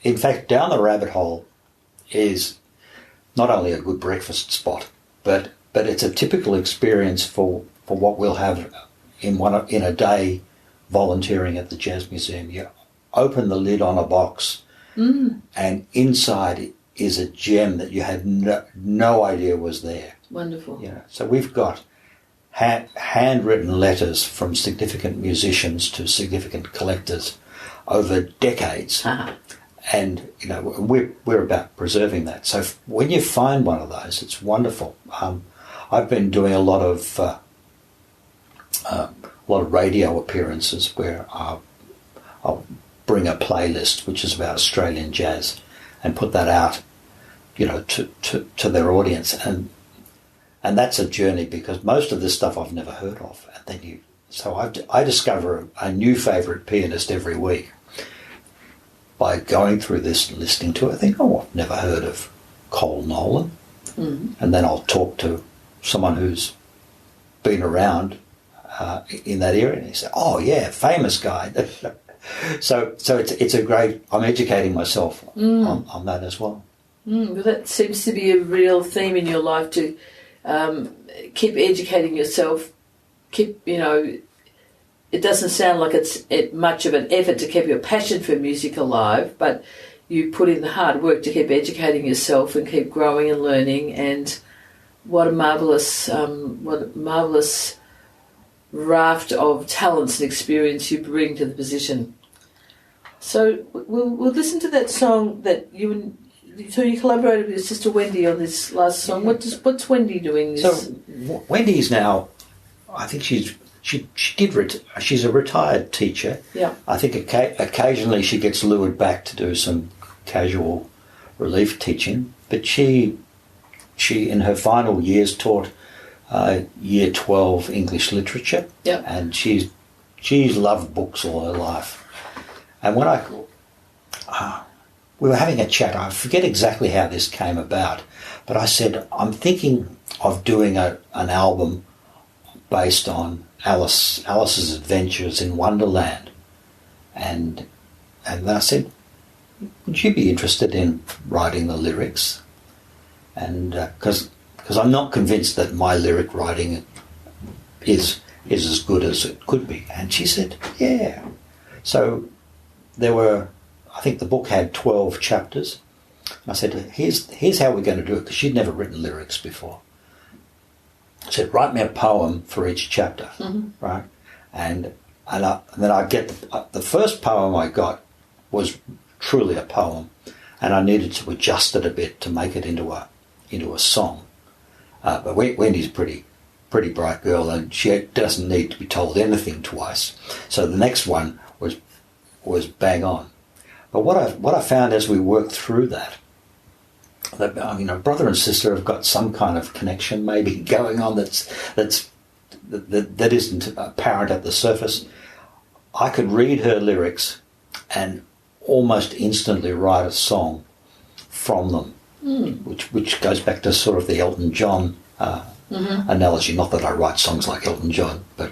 In fact, down the rabbit hole is not only a good breakfast spot, but it's a typical experience for what we'll have in a day volunteering at the Jazz Museum. You open the lid on a box, and inside is a gem that you had no idea was there. Wonderful. Yeah. So we've got handwritten letters from significant musicians to significant collectors over decades. And, you know, we're about preserving that. So when you find one of those, it's wonderful. I've been doing a lot of radio appearances where I'll bring a playlist which is about Australian jazz and put that out, you know, to their audience. And that's a journey, because most of this stuff I've never heard of. And then I discover a new favourite pianist every week by going through this and listening to it. I think, oh, I've never heard of Cole Nolan. And then I'll talk to someone who's been around in that area, and he said, "Oh yeah, famous guy." so it's a great. I'm educating myself on that as well. Well, that seems to be a real theme in your life, to keep educating yourself. It doesn't sound like it's much of an effort to keep your passion for music alive, but you put in the hard work to keep educating yourself and keep growing and learning. And what a marvellous raft of talents and experience you bring to the position. So we'll listen to that song that so you collaborated with your sister Wendy on this last song. What's Wendy doing this? So Wendy's now, I think she's a retired teacher. Yeah. I think occasionally she gets lured back to do some casual relief teaching, but she in her final years taught year 12 English literature. Yeah. And she's loved books all her life. And when we were having a chat, I forget exactly how this came about, but I said, I'm thinking of doing an album based on Alice's adventures in Wonderland. And then I said, would you be interested in writing the lyrics? And because I'm not convinced that my lyric writing is as good as it could be. And she said, yeah. So there were, I think the book had 12 chapters. And I said, here's how we're going to do it, because she'd never written lyrics before. I said, write me a poem for each chapter, right? And then I get the first poem I got was truly a poem, and I needed to adjust it a bit to make it into a song. But Wendy's a pretty bright girl, and she doesn't need to be told anything twice. So the next one was bang on. But what I found as we worked through that brother and sister have got some kind of connection maybe going on that isn't apparent at the surface. I could read her lyrics and almost instantly write a song from them, which goes back to sort of the Elton John analogy. Not that I write songs like Elton John, but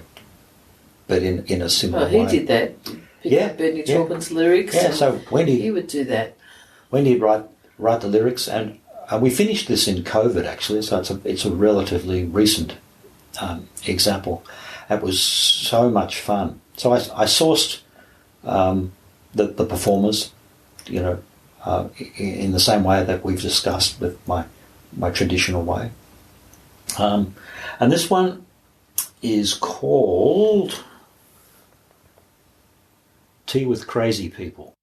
in a similar way. Oh, he did that. Bernie Taupin's lyrics. Yeah, so Wendy, he would do that. Wendy'd write the lyrics, and we finished this in COVID actually, so it's a relatively recent example. It was so much fun. So I sourced the performers, in the same way that we've discussed with my traditional way. And this one is called Tea with Crazy People.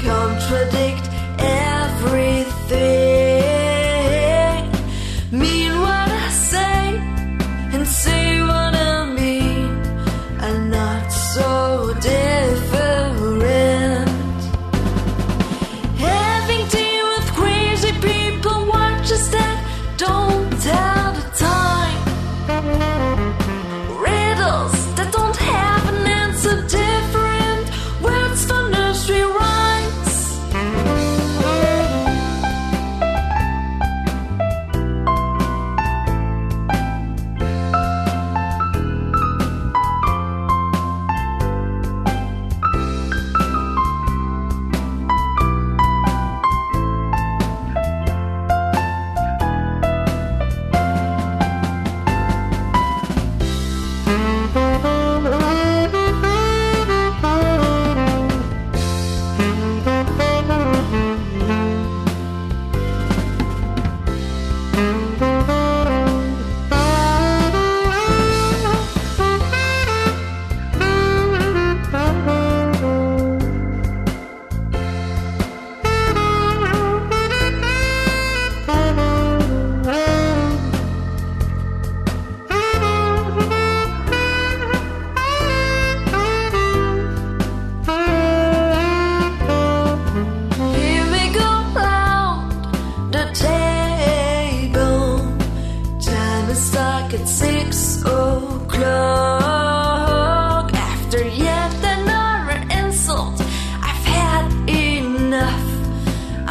Contradict everything. Mean what I say and say what I mean, and not so different. Having tea with crazy people, watches that don't tell the time. Riddles that don't have an answer, different words for nursery rhymes.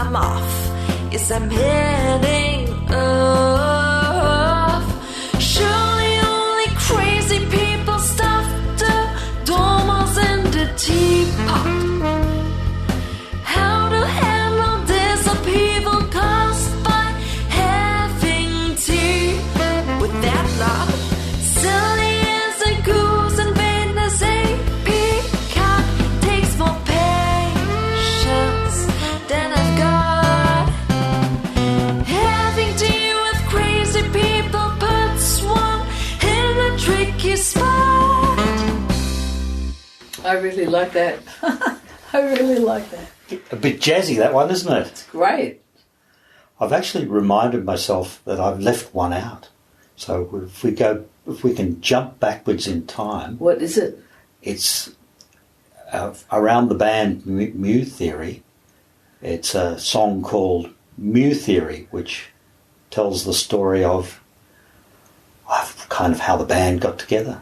I'm off. Yes, I'm heading off. Surely only crazy people stuff the dormouse and the teapot. How to handle this upheaval caused by having tea with that lot. Silly as a goose and vain as a peacock. Takes more patience than I've got. Having tea with crazy people puts one in a tricky spot. I really like that. I really like that. A bit jazzy, that one, isn't it? Great. I've actually reminded myself that I've left one out. So if we can jump backwards in time, What is it? it's around the band Mu Theory. It's a song called Mu Theory, which tells the story of kind of how the band got together.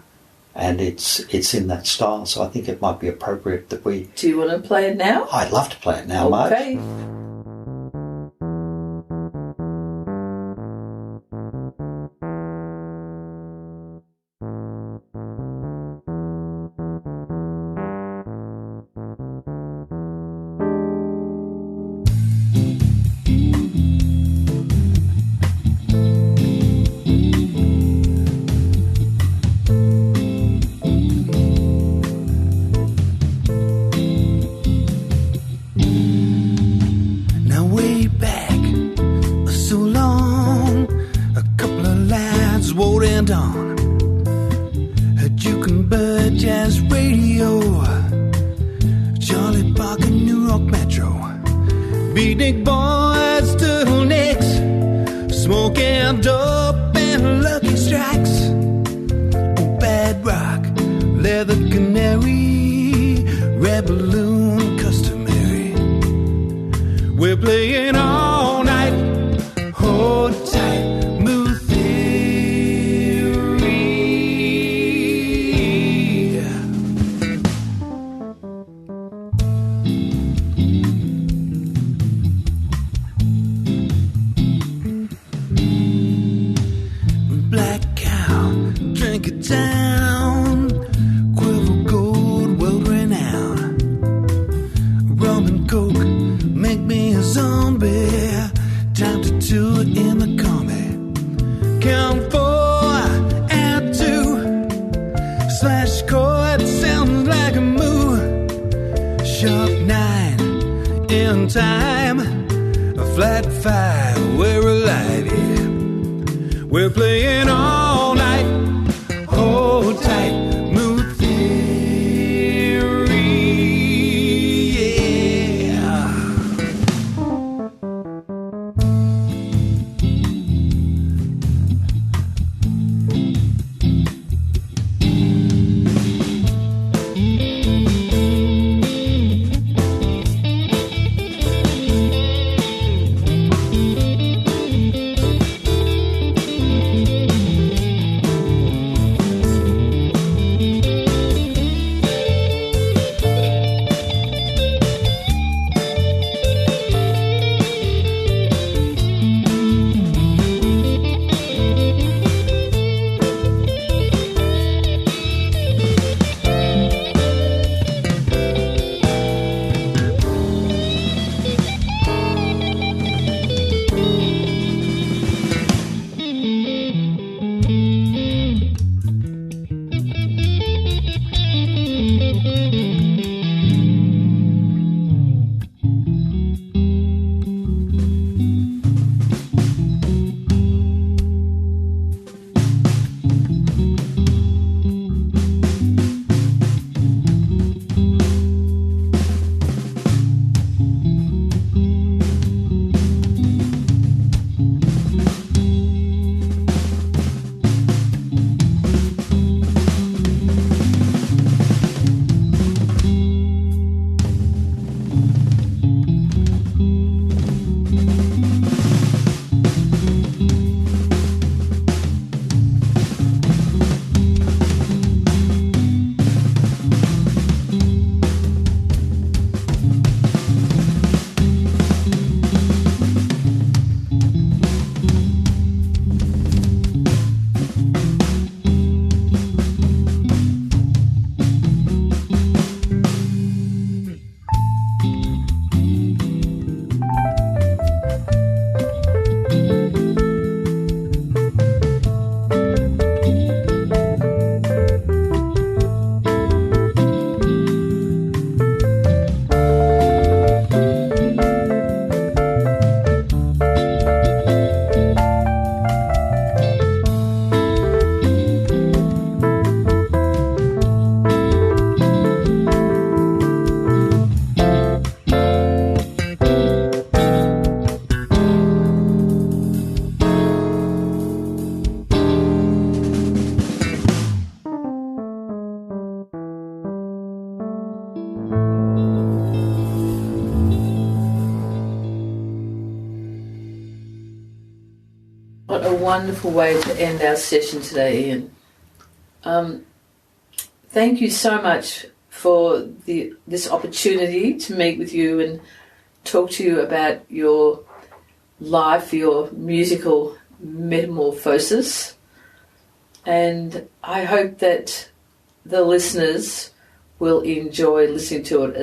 And it's in that style, so I think it might be appropriate that we... Do you want to play it now? I'd love to play it now, Marj. Okay. Now way back, so long, a couple of lads wore it on. A Duke and Bird jazz radio, Charlie Parker New Rock Metro, beatnik boys turtlenecks, smoking dope and Lucky Strikes, bad rock, leather canary, red balloon customary. We're playing all night, hold tight, Mu Theory. Black cow, drink it down, quiver gold, world renowned. Rum and coke, make me a zombie. Time to tour in the combi. Count 4 and 2. Slash chord sounds like a moo. Sharp 9 in time. A flat 5, we're alive, yeah. We're playing all night. Hold tight, Mu Theory, yeah. wonderful way to end our session today, Ian. Thank you so much for this opportunity to meet with you and talk to you about your life, your musical metamorphosis. And I hope that the listeners will enjoy listening to it